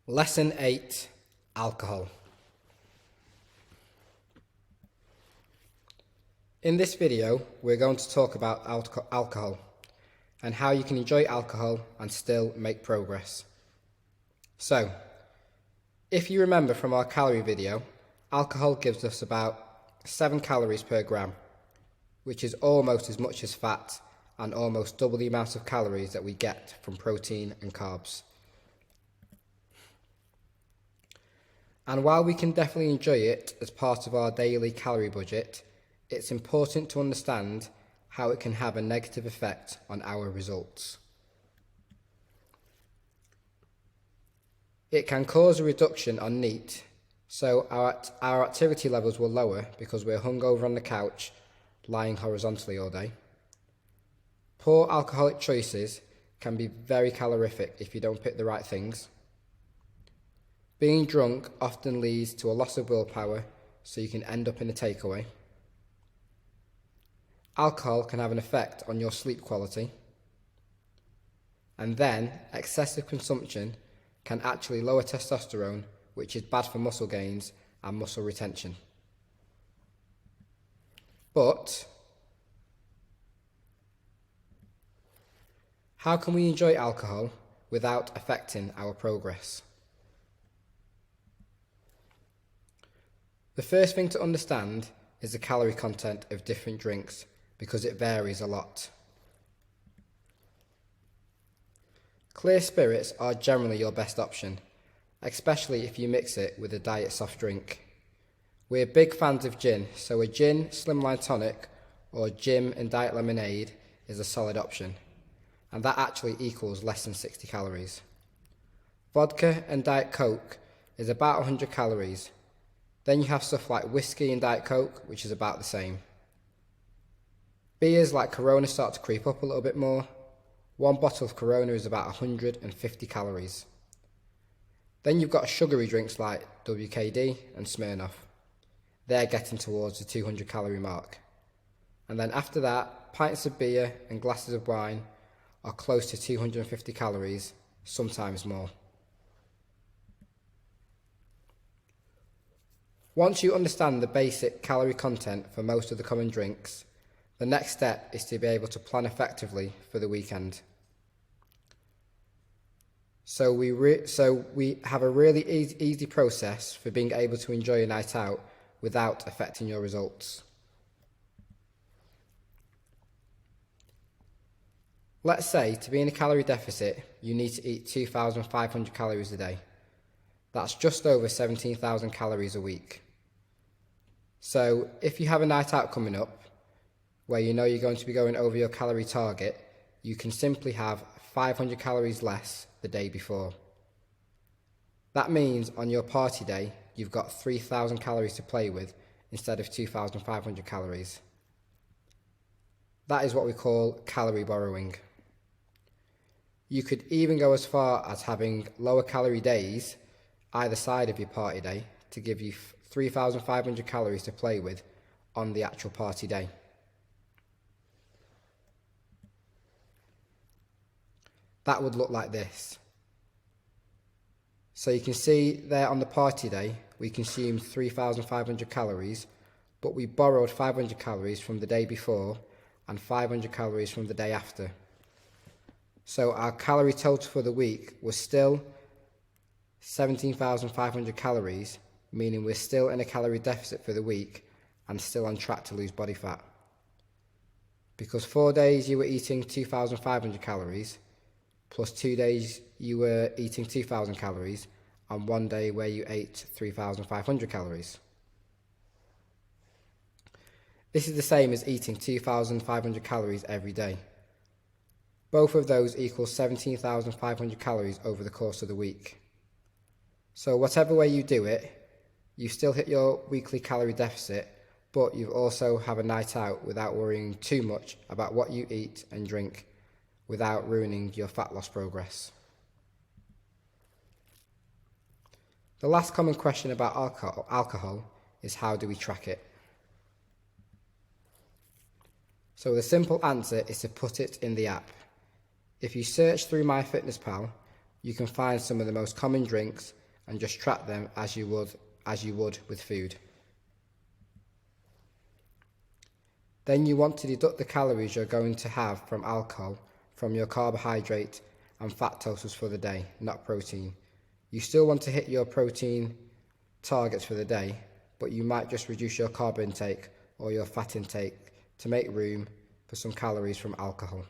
Lesson 8, Alcohol. In this video, we're going to talk about alcohol and how you can enjoy alcohol and still make progress. So, if you remember from our calorie video, alcohol gives us about 7 calories per gram, which is almost as much as fat and almost double the amount of calories that we get from protein and carbs. And while we can definitely enjoy it as part of our daily calorie budget, it's important to understand how it can have a negative effect on our results. It can cause a reduction on NEAT, so our activity levels will lower because we're hungover on the couch, lying horizontally all day. Poor alcoholic choices can be very calorific if you don't pick the right things. Being drunk often leads to a loss of willpower, so you can end up in a takeaway. Alcohol can have an effect on your sleep quality. And then, excessive consumption can actually lower testosterone, which is bad for muscle gains and muscle retention. But, how can we enjoy alcohol without affecting our progress? The first thing to understand is the calorie content of different drinks, because it varies a lot. Clear spirits are generally your best option, especially if you mix it with a diet soft drink. We're big fans of gin, so a gin slimline tonic or gin and diet lemonade is a solid option, and that actually equals less than 60 calories. Vodka and Diet Coke is about 100 calories. Then you have stuff like whiskey and Diet Coke, which is about the same. Beers like Corona start to creep up a little bit more. One bottle of Corona is about 150 calories. Then you've got sugary drinks like WKD and Smirnoff. They're getting towards the 200 calorie mark. And then after that, pints of beer and glasses of wine are close to 250 calories, sometimes more. Once you understand the basic calorie content for most of the common drinks, the next step is to be able to plan effectively for the weekend. So we have a really easy process for being able to enjoy a night out without affecting your results. Let's say to be in a calorie deficit, you need to eat 2,500 calories a day. That's just over 17,000 calories a week. So if you have a night out coming up, where you know you're going to be going over your calorie target, you can simply have 500 calories less the day before. That means on your party day, you've got 3,000 calories to play with instead of 2,500 calories. That is what we call calorie borrowing. You could even go as far as having lower calorie days either side of your party day to give you 3,500 calories to play with on the actual party day. That would look like this. So you can see there on the party day, we consumed 3,500 calories, but we borrowed 500 calories from the day before and 500 calories from the day after. So our calorie total for the week was still 17,500 calories, meaning we're still in a calorie deficit for the week and still on track to lose body fat. Because 4 days you were eating 2,500 calories, plus 2 days you were eating 2,000 calories, and 1 day where you ate 3,500 calories. This is the same as eating 2,500 calories every day. Both of those equal 17,500 calories over the course of the week. So whatever way you do it, you still hit your weekly calorie deficit, but you also have a night out without worrying too much about what you eat and drink without ruining your fat loss progress. The last common question about alcohol is, how do we track it? So the simple answer is to put it in the app. If you search through MyFitnessPal, you can find some of the most common drinks and just track them as you would with food. Then you want to deduct the calories you're going to have from alcohol from your carbohydrate and fat totals for the day, not protein. You still want to hit your protein targets for the day, but you might just reduce your carb intake or your fat intake to make room for some calories from alcohol.